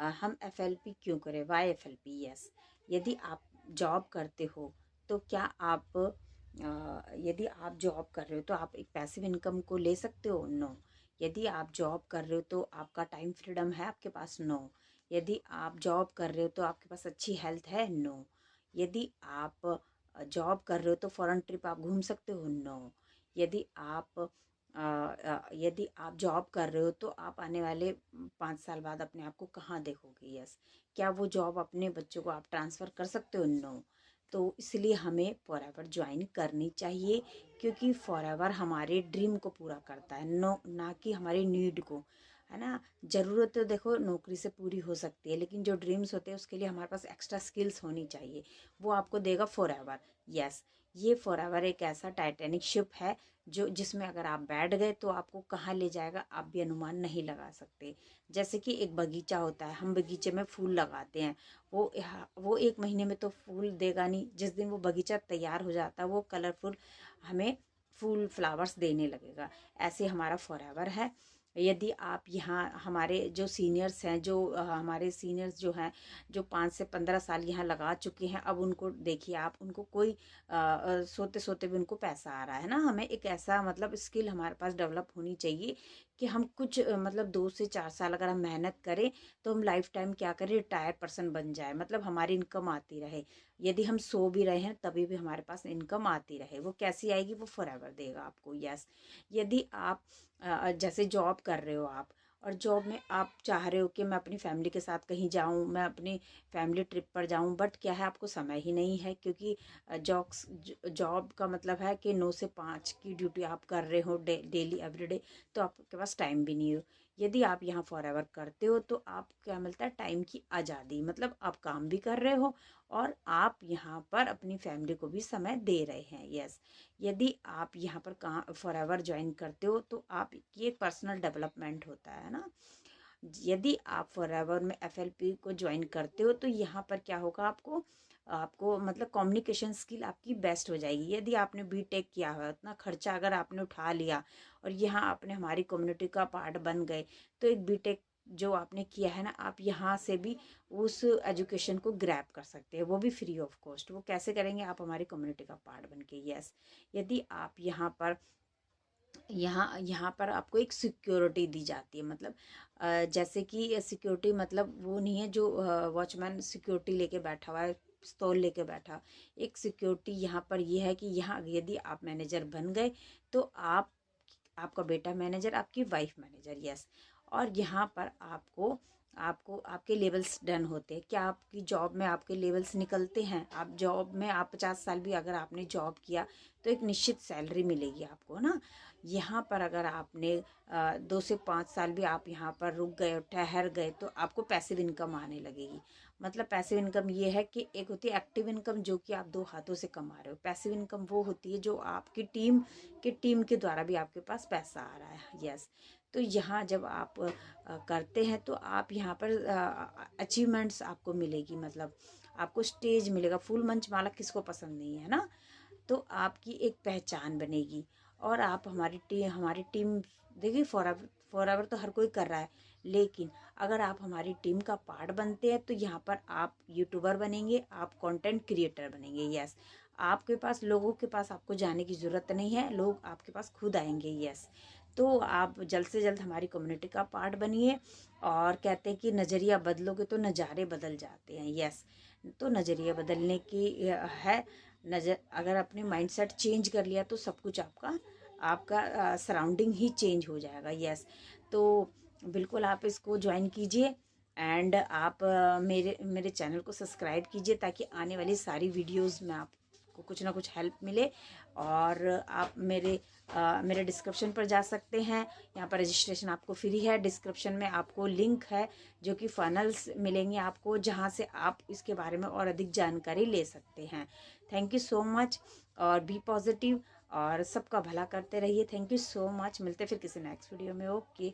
हम एफएलपी क्यों करें, वाई एफएलपी? यस, यदि आप जॉब करते हो तो क्या आप यदि आप जॉब कर रहे हो तो आप एक पैसिव इनकम को ले सकते हो? नो। यदि आप जॉब कर रहे हो तो आपका टाइम फ्रीडम है आपके पास? नो। यदि आप जॉब कर रहे हो तो आपके पास अच्छी हेल्थ है? नो। यदि आप जॉब कर रहे हो तो फॉरेन ट्रिप आप घूम सकते हो? नो। यदि आप जॉब कर रहे हो तो आप आने वाले 5 साल बाद अपने आप को कहाँ देखोगे? यस। क्या वो जॉब अपने बच्चों को आप ट्रांसफ़र कर सकते हो? नो। तो इसलिए हमें फॉरएवर ज्वाइन करनी चाहिए, क्योंकि फॉरएवर हमारे ड्रीम को पूरा करता है, नो ना कि हमारी नीड को, है ना। ज़रूरत तो देखो नौकरी से पूरी हो सकती है, लेकिन जो ड्रीम्स होते हैं उसके लिए हमारे पास एक्स्ट्रा स्किल्स होनी चाहिए, वो आपको देगा फॉरएवर। यस, ये फॉरएवर एक ऐसा टाइटैनिक शिप है जो जिसमें अगर आप बैठ गए तो आपको कहाँ ले जाएगा आप भी अनुमान नहीं लगा सकते। जैसे कि एक बगीचा होता है, हम बगीचे में फूल लगाते हैं, वो 1 महीने में तो फूल देगा नहीं। जिस दिन वो बगीचा तैयार हो जाता है वो कलरफुल हमें फूल फ्लावर्स देने लगेगा। ऐसे हमारा फॉरएवर है। यदि आप यहाँ हमारे जो सीनियर्स हैं, हमारे सीनियर्स जो हैं, जो 5 से 15 साल यहाँ लगा चुके हैं, अब उनको देखिए आप, उनको कोई सोते सोते भी उनको पैसा आ रहा है ना। हमें एक ऐसा मतलब स्किल हमारे पास डेवलप होनी चाहिए कि हम कुछ मतलब 2 से 4 साल अगर हम मेहनत करें तो हम लाइफ टाइम क्या करें, रिटायर पर्सन बन जाए, मतलब हमारी इनकम आती रहे। यदि हम सो भी रहे हैं तभी भी हमारे पास इनकम आती रहे। वो कैसी आएगी? वो फॉरएवर देगा आपको। यस। यदि आप जैसे जॉब कर रहे हो आप, और जॉब में आप चाह रहे हो कि मैं अपनी फैमिली के साथ कहीं जाऊं, मैं अपनी फैमिली ट्रिप पर जाऊं, बट क्या है, आपको समय ही नहीं है, क्योंकि जॉब का मतलब है कि 9 से 5 की ड्यूटी आप कर रहे हो डेली एवरीडे, तो आपके पास टाइम भी नहीं हो। यदि आप यहाँ फॉरएवर करते हो तो आप क्या मिलता है? टाइम की आज़ादी, मतलब आप काम भी कर रहे हो और आप यहाँ पर अपनी फैमिली को भी समय दे रहे हैं। यस। यदि आप यहाँ पर कहाँ फॉरएवर ज्वाइन करते हो तो आप की एक पर्सनल डेवलपमेंट होता है ना। यदि आप फॉरएवर में एफएलपी को ज्वाइन करते हो तो यहाँ पर क्या होगा, आपको आपको मतलब कम्युनिकेशन स्किल आपकी बेस्ट हो जाएगी। यदि आपने बीटेक किया हुआ, उतना खर्चा अगर आपने उठा लिया और यहाँ आपने हमारी कम्युनिटी का पार्ट बन गए, तो एक बीटेक जो आपने किया है ना, आप यहाँ से भी उस एजुकेशन को ग्रैब कर सकते हैं, वो भी फ्री ऑफ कॉस्ट। वो कैसे करेंगे? आप हमारी कम्युनिटी का पार्ट बन के। यस। यदि आप यहाँ यहाँ पर आपको एक सिक्योरिटी दी जाती है, मतलब जैसे कि सिक्योरिटी मतलब वो नहीं है जो वॉचमैन सिक्योरिटी लेके बैठा हुआ है, पिस्तौल लेके बैठा। एक सिक्योरिटी यहाँ पर ये है कि यहाँ यदि आप मैनेजर बन गए तो आपका बेटा मैनेजर, आपकी वाइफ मैनेजर। यस। और यहाँ पर आपको आपको आपके लेवल्स डन होते हैं। क्या आपकी जॉब में आपके लेवल्स निकलते हैं? आप जॉब में आप 50 साल भी अगर आपने जॉब किया तो एक निश्चित सैलरी मिलेगी आपको ना। यहाँ पर अगर आपने 2 से 5 साल भी आप यहाँ पर रुक गए और ठहर गए तो आपको पैसिव इनकम आने लगेगी। मतलब पैसिव इनकम ये है कि एक होती है एक्टिव इनकम जो कि आप 2 हाथों से कमा रहे हो। पैसिव इनकम वो होती है जो आपकी टीम के द्वारा भी आपके पास पैसा आ रहा है। यस। तो यहाँ जब आप करते हैं तो आप यहाँ पर अचीवमेंट्स आपको मिलेगी, मतलब आपको स्टेज मिलेगा। फूल मंच माला किसको पसंद नहीं है ना। तो आपकी एक पहचान बनेगी और आप हमारी टीम देखिए, फॉरएवर तो हर कोई कर रहा है, लेकिन अगर आप हमारी टीम का पार्ट बनते हैं तो यहाँ पर आप यूट्यूबर बनेंगे, आप कंटेंट क्रिएटर बनेंगे। यस। आपके पास लोगों के पास आपको जाने की ज़रूरत नहीं है, लोग आपके पास खुद आएंगे। यस। तो आप जल्द से जल्द हमारी कम्युनिटी का पार्ट बनिए। और कहते हैं कि नज़रिया बदलोगे तो नज़ारे बदल जाते हैं। यस। तो नज़रिया बदलने की है। नज़र अगर अपने माइंडसेट चेंज कर लिया तो सब कुछ आपका आपका सराउंडिंग ही चेंज हो जाएगा। यस। तो बिल्कुल आप इसको ज्वाइन कीजिए एंड आप मेरे मेरे चैनल को सब्सक्राइब कीजिए ताकि आने वाली सारी वीडियोस में आपको कुछ ना कुछ हेल्प मिले। और आप मेरे डिस्क्रिप्शन पर जा सकते हैं। यहाँ पर रजिस्ट्रेशन आपको फ्री है। डिस्क्रिप्शन में आपको लिंक है जो कि फनल्स मिलेंगे आपको, जहाँ से आप इसके बारे में और अधिक जानकारी ले सकते हैं। थैंक यू सो मच और बी पॉजिटिव और सबका भला करते रहिए। Thank you so much. मिलते फिर किसी नेक्स्ट वीडियो में। ओके।